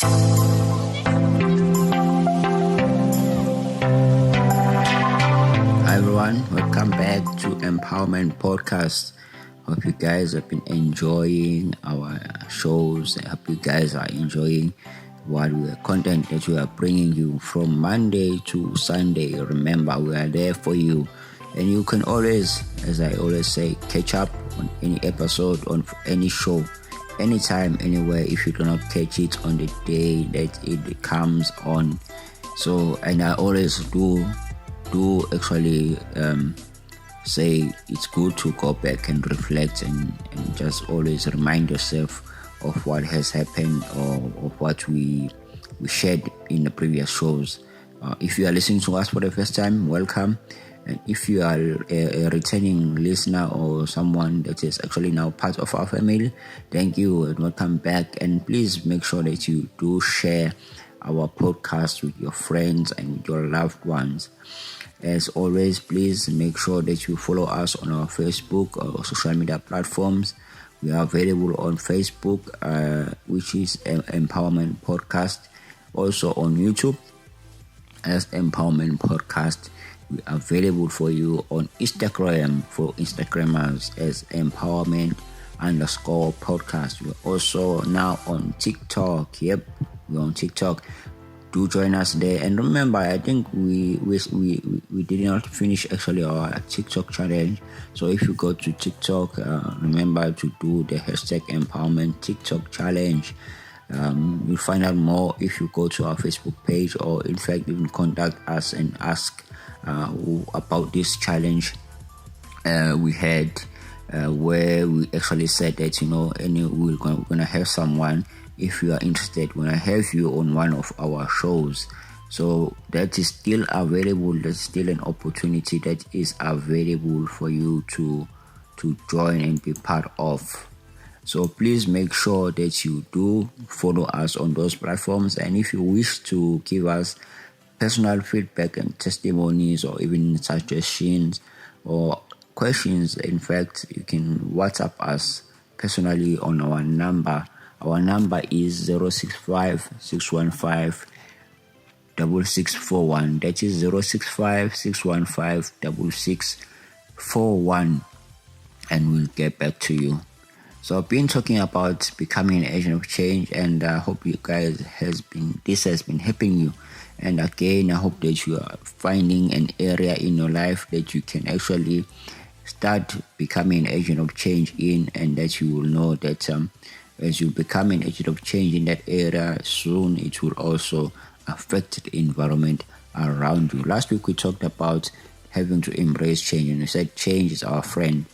Hi everyone, welcome back to Empowerment Podcast. Hope you guys have been enjoying our shows. I hope you guys are enjoying content that we are bringing you from Monday to Sunday. Remember, we are there for you, and you can always, as I always say, catch up on any episode, on any show, anytime, anywhere, if you do not catch it on the day that it comes on. So, and I always do actually say it's good to go back and reflect and just always remind yourself of what has happened or of what we shared in the previous shows. If you are listening to us for the first time, welcome. And if you are a returning listener or someone that is actually now part of our family, thank you and welcome back. And please make sure that you do share our podcast with your friends and with your loved ones. As always, please make sure that you follow us on our Facebook or social media platforms. We are available on Facebook, which is Empowerment Podcast. Also on YouTube as Empowerment Podcast. We are available for you on Instagram for Instagrammers as Empowerment_podcast. We're also now on TikTok. Yep, we're on TikTok. Do join us there. And remember, I think we did not finish actually our TikTok challenge. So if you go to TikTok, remember to do the hashtag Empowerment TikTok challenge. You'll find out more if you go to our Facebook page, or in fact even contact us and ask about this challenge we had, where we actually said that we're gonna have someone. If you are interested, when I have you on one of our shows, so that is still available. There's still an opportunity that is available for you to join and be part of. So please make sure that you do follow us on those platforms. And if you wish to give us personal feedback and testimonies, or even suggestions or questions, in fact, you can WhatsApp us personally on our number. Our number is 065-615-6641. That is 065-615-6641, and we'll get back to you. So I've been talking about becoming an agent of change, and I hope you guys this has been helping you. And again, I hope that you are finding an area in your life that you can actually start becoming an agent of change in, and that you will know that as you become an agent of change in that area, soon it will also affect the environment around you. Last week we talked about having to embrace change, and we said change is our friend.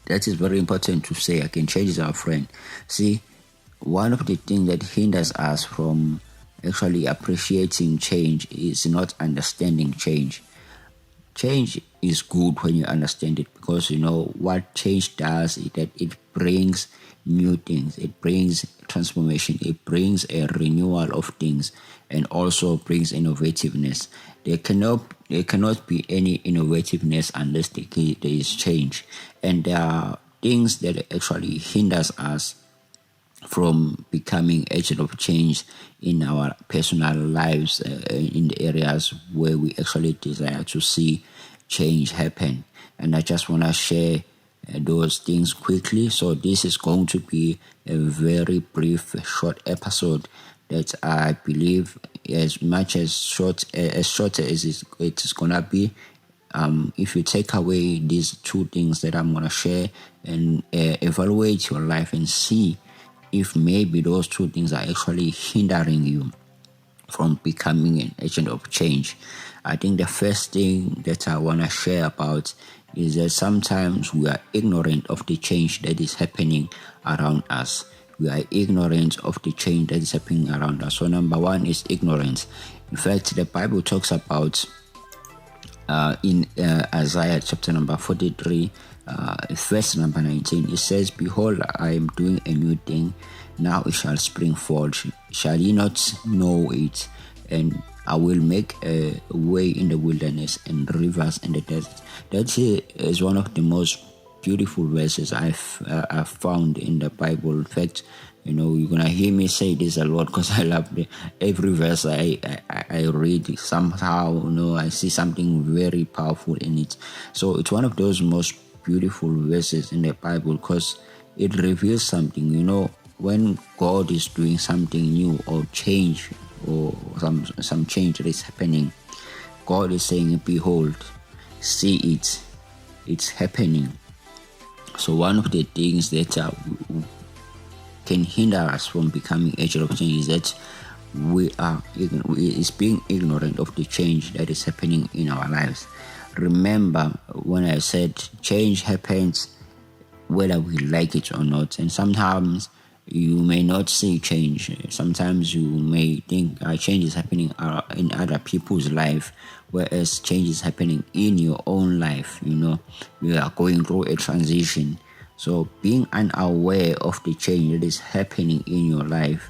That is very important to say again. Change is our friend. See, one of the things that hinders us from actually appreciating change is not understanding change. Change is good when you understand it, because what change does is that it brings new things, it brings transformation, it brings a renewal of things, and also brings innovativeness. There cannot be any innovativeness unless there is change. And there are things that actually hinders us from becoming agent of change in our personal lives, in the areas where we actually desire to see change happen. And I just want to share those things quickly. So this is going to be a very brief, short episode that I believe, as much as shorter as it is gonna be, if you take away these two things that I'm gonna share and evaluate your life and see if maybe those two things are actually hindering you from becoming an agent of change. I think the first thing that I want to share about is that sometimes we are ignorant of the change that is happening around us. We are ignorant of the change that is happening around us. So number one is ignorance. In fact, the Bible talks about in Isaiah chapter number 43, verse number 19, it says, "Behold, I am doing a new thing. Now it shall spring forth. Shall ye not know it? And I will make a way in the wilderness and rivers in the desert." That is one of the most beautiful verses I've found in the Bible. In fact, You're gonna hear me say this a lot because I love every verse I read. Somehow, I see something very powerful in it. So it's one of those most beautiful verses in the Bible because it reveals something. When God is doing something new or change or some change that is happening, God is saying, "Behold, see it, it's happening." So one of the things that can hinder us from becoming agent of change is that we is being ignorant of the change that is happening in our lives. Remember when I said change happens whether we like it or not, and sometimes you may not see change. Sometimes you may think change is happening in other people's life, whereas change is happening in your own life. You are going through a transition. So being unaware of the change that is happening in your life,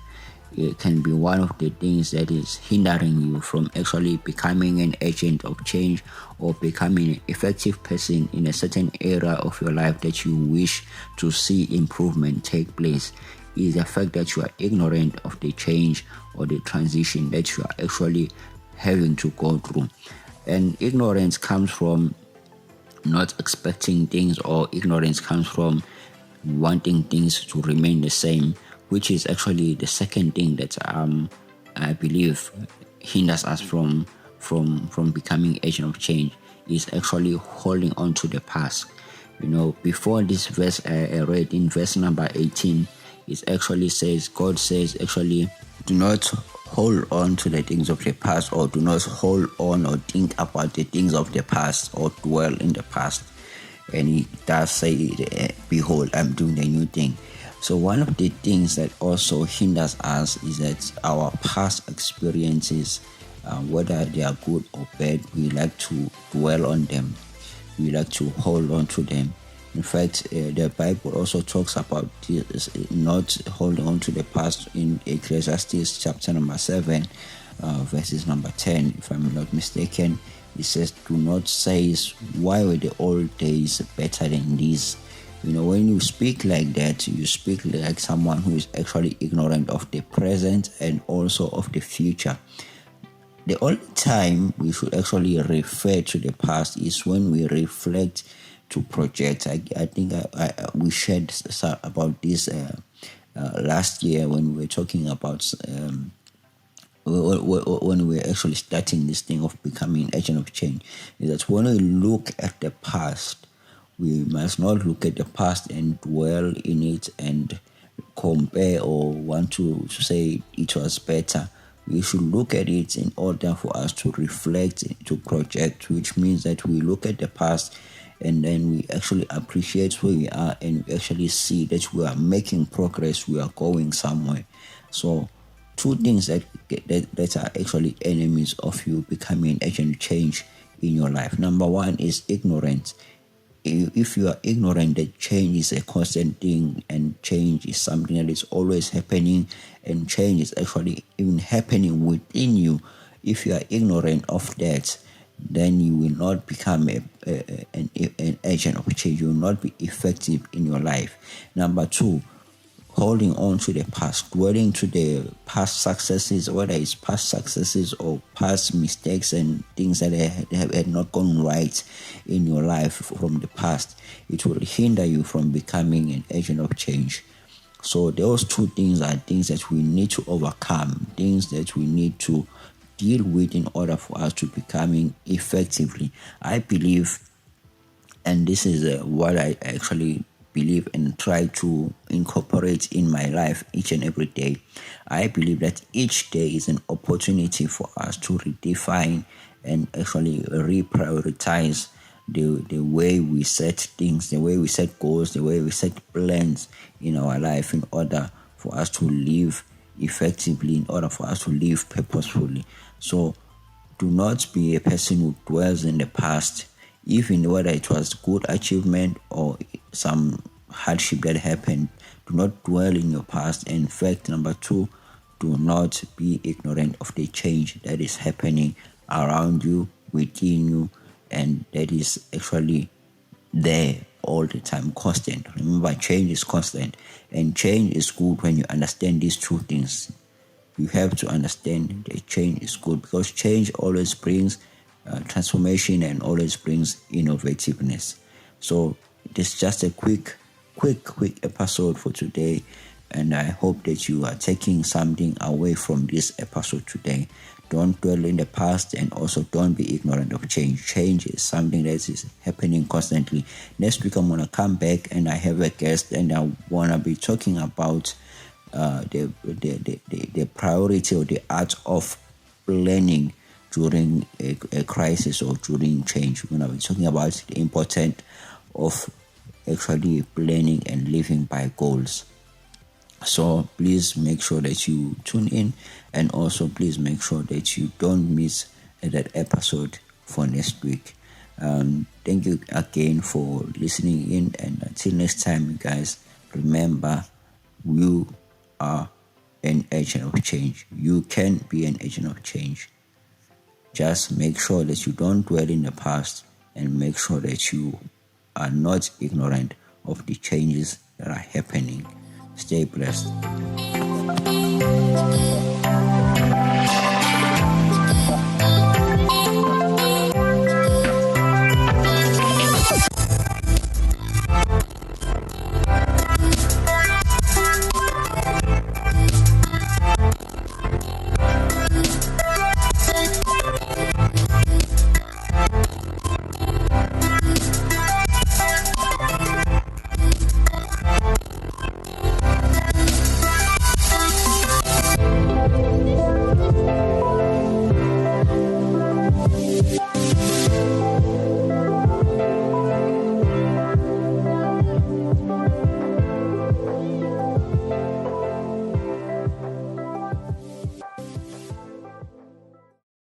it can be one of the things that is hindering you from actually becoming an agent of change or becoming an effective person in a certain area of your life that you wish to see improvement take place. Is the fact that you are ignorant of the change or the transition that you are actually having to go through. And ignorance comes from not expecting things, or ignorance comes from wanting things to remain the same, which is actually the second thing that I believe hinders us from becoming agent of change, is actually holding on to the past. Before this verse I read in verse number 18, it actually says, God says, actually, do not hold on to the things of the past, or do not hold on or think about the things of the past or dwell in the past. And he does say, behold, I'm doing a new thing. So one of the things that also hinders us is that our past experiences, whether they are good or bad, we like to dwell on them. We like to hold on to them. In fact, the Bible also talks about this, not holding on to the past in Ecclesiastes chapter number 7, verses number 10, if I'm not mistaken. It says, do not say, why were the old days better than these? When you speak like that, you speak like someone who is actually ignorant of the present and also of the future. The only time we should actually refer to the past is when we reflect to project. I think we shared about this last year when we were talking about when we're actually starting this thing of becoming an agent of change, is that when we look at the past, we must not look at the past and dwell in it and compare or want to say it was better. We should look at it in order for us to reflect, to project, which means that we look at the past and then we actually appreciate where we are and we actually see that we are making progress, we are going somewhere. So two things that are actually enemies of you becoming an agent of change in your life. Number one is ignorance. If you are ignorant that change is a constant thing and change is something that is always happening, and change is actually even happening within you, if you are ignorant of that, then you will not become an agent of change. You will not be effective in your life. Number two, holding on to the past, dwelling to the past successes, whether it's past successes or past mistakes and things that had not gone right in your life from the past, it will hinder you from becoming an agent of change. So those two things are things that we need to overcome, things that we need to deal with in order for us to becoming effectively. I believe, and this is what I actually believe and try to incorporate in my life each and every day. I believe that each day is an opportunity for us to redefine and actually reprioritize the way we set things, the way we set goals, the way we set plans in our life in order for us to live effectively, in order for us to live purposefully. So do not be a person who dwells in the past, even whether it was good achievement or some hardship that happened. Do not dwell in your past. And fact number two, do not be ignorant of the change that is happening around you, within you, and that is actually there all the time, constant. Remember, change is constant, and change is good when you understand these two things. You have to understand that change is good, because change always brings transformation and always brings innovativeness. So this is just a quick episode for today, and I hope that you are taking something away from this episode today. Don't dwell in the past, and also don't be ignorant of change. Change is something that is happening constantly. Next week I'm gonna come back and I have a guest, and I wanna be talking about the priority or the art of planning during a crisis or during change. We're going to be talking about the importance of actually planning and living by goals. So please make sure that you tune in, and also please make sure that you don't miss that episode for next week. Thank you again for listening in, and until next time, you guys, remember, you are an agent of change. You can be an agent of change. Just make sure that you don't dwell in the past, and make sure that you are not ignorant of the changes that are happening. Stay blessed.